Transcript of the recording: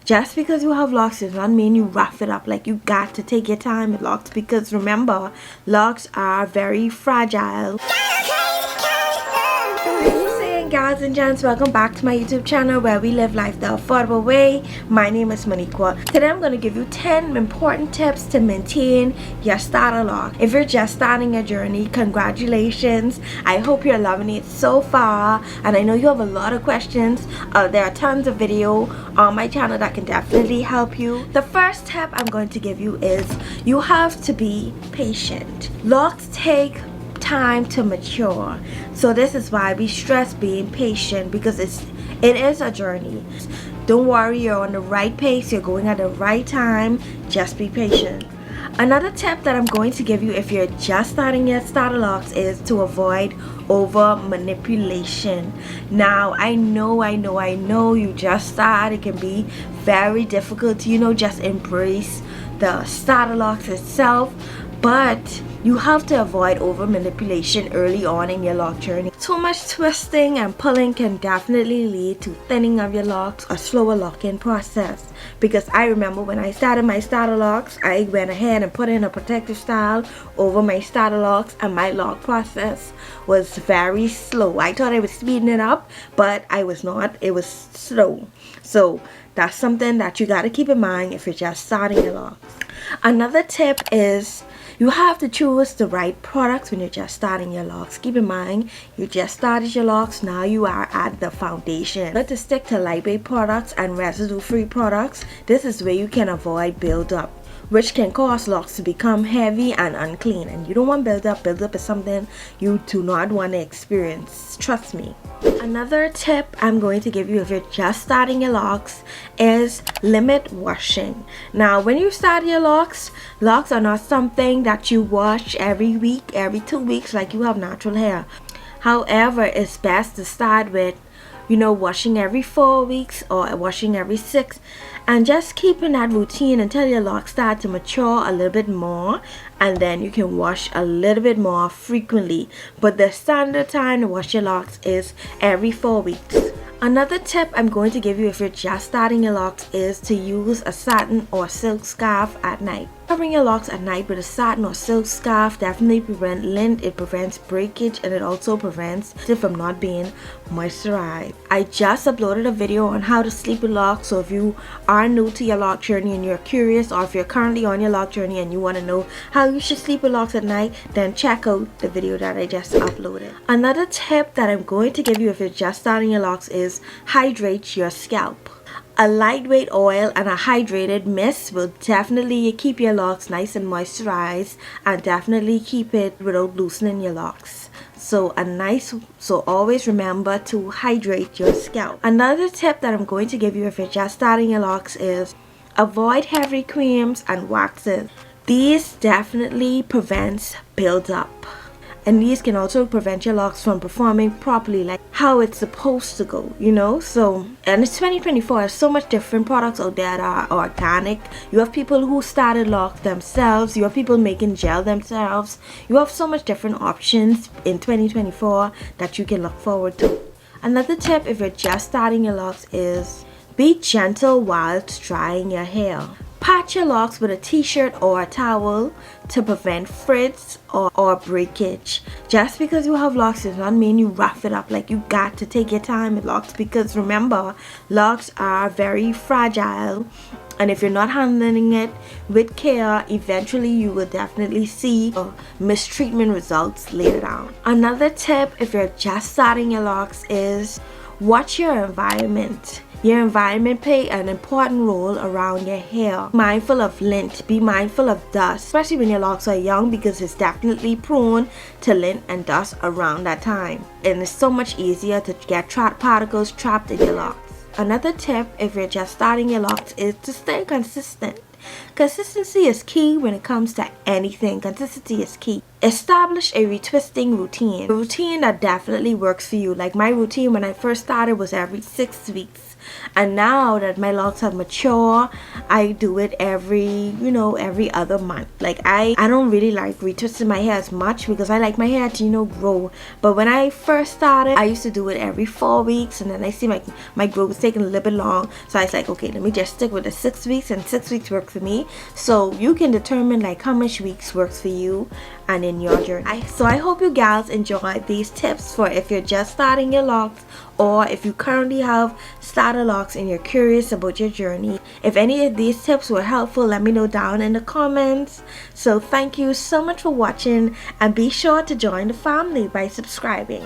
Just because you have locks does not mean you rough it up. Like, you got to take your time with locks, because remember, locks are very fragile. Guys and gents, welcome back to my YouTube channel where we live life the affordable way. My name is Moniqua. Today I'm going to give you 10 important tips to maintain your starter lock. If you're just starting your journey, congratulations. I hope you're loving it so far, and I know you have a lot of questions. There are tons of video on my channel that can definitely help you. The first tip I'm going to give you is you have to be patient. Locks take time to mature, so this is why we stress being patient, because it is a journey. Don't worry, you're on the right pace, you're going at the right time. Just be patient. Another tip that I'm going to give you if you're just starting your starter locks is to avoid over manipulation. Now I know you just started. It can be very difficult to just embrace the starter locks itself, but you have to avoid over manipulation early on in your lock journey. Too much twisting and pulling can definitely lead to thinning of your locks or slower locking process. Because I remember when I started my starter locks, I went ahead and put in a protective style over my starter locks, and my lock process was very slow. I thought I was speeding it up, but I was not. It was slow. So that's something that you got to keep in mind if you're just starting your locks. Another tip is you have to choose the right products when you're just starting your locks. Keep in mind, you just started your locks, now you are at the foundation. Let us stick to lightweight products and residue-free products. This is where you can avoid buildup, which can cause locks to become heavy and unclean. And you don't want buildup. Buildup is something you do not want to experience. Trust me. Another tip I'm going to give you if you're just starting your locks is limit washing. Now, when you start your locks are not something that you wash every week, every 2 weeks like you have natural hair. However, it's best to start with washing every 4 weeks or washing every 6, and just keeping that routine until your locks start to mature a little bit more, and then you can wash a little bit more frequently. But the standard time to wash your locks is every 4 weeks. Another tip I'm going to give you if you're just starting your locks is to use a satin or silk scarf at night. Covering your locks at night with a satin or silk scarf definitely prevents lint, it prevents breakage, and it also prevents it from not being moisturized. I just uploaded a video on how to sleep with locks, so if you are new to your lock journey and you're curious, or if you're currently on your lock journey and you want to know how you should sleep with locks at night, then check out the video that I just uploaded. Another tip that I'm going to give you if you're just starting your locks is hydrate your scalp. A lightweight oil and a hydrated mist will definitely keep your locks nice and moisturized, and definitely keep it without loosening your locks. So always remember to hydrate your scalp. Another tip that I'm going to give you if you're just starting your locks is avoid heavy creams and waxes. These definitely prevents buildup, and these can also prevent your locks from performing properly like how it's supposed to go, So, and it's 2024, there's so much different products out there that are organic. You have people who started locks themselves, you have people making gel themselves. You have so much different options in 2024 that you can look forward to. Another tip if you're just starting your locks is be gentle whilst drying your hair. Pat your locks with a t-shirt or a towel to prevent frizz or breakage. Just because you have locks does not mean you rough it up. Like, you got to take your time with locks, because remember, locks are very fragile, and if you're not handling it with care, eventually you will definitely see mistreatment results later down. Another tip if you're just starting your locks is watch your environment. Your environment play an important role around your hair. Mindful of lint, be mindful of dust, especially when your locks are young, because it's definitely prone to lint and dust around that time. And it's so much easier to get particles trapped in your locks. Another tip if you're just starting your locks is to stay consistent. Consistency is key when it comes to anything. Consistency is key. Establish a retwisting routine. A routine that definitely works for you. Like, my routine when I first started was every 6 weeks. And now that my locks have matured, I do it every, you know, every other month. Like I don't really like retwisting my hair as much because I like my hair to, you know, grow. But when I first started, I used to do it every 4 weeks, and then I see my growth was taking a little bit long, so I was like, okay, let me just stick with the 6 weeks, and 6 weeks work for me. So you can determine like how much weeks works for you and in your journey. So I hope you gals enjoyed these tips for if you're just starting your locks, or if you currently have starter locks and you're curious about your journey. If any of these tips were helpful, let me know down in the comments. So thank you so much for watching, and be sure to join the family by subscribing.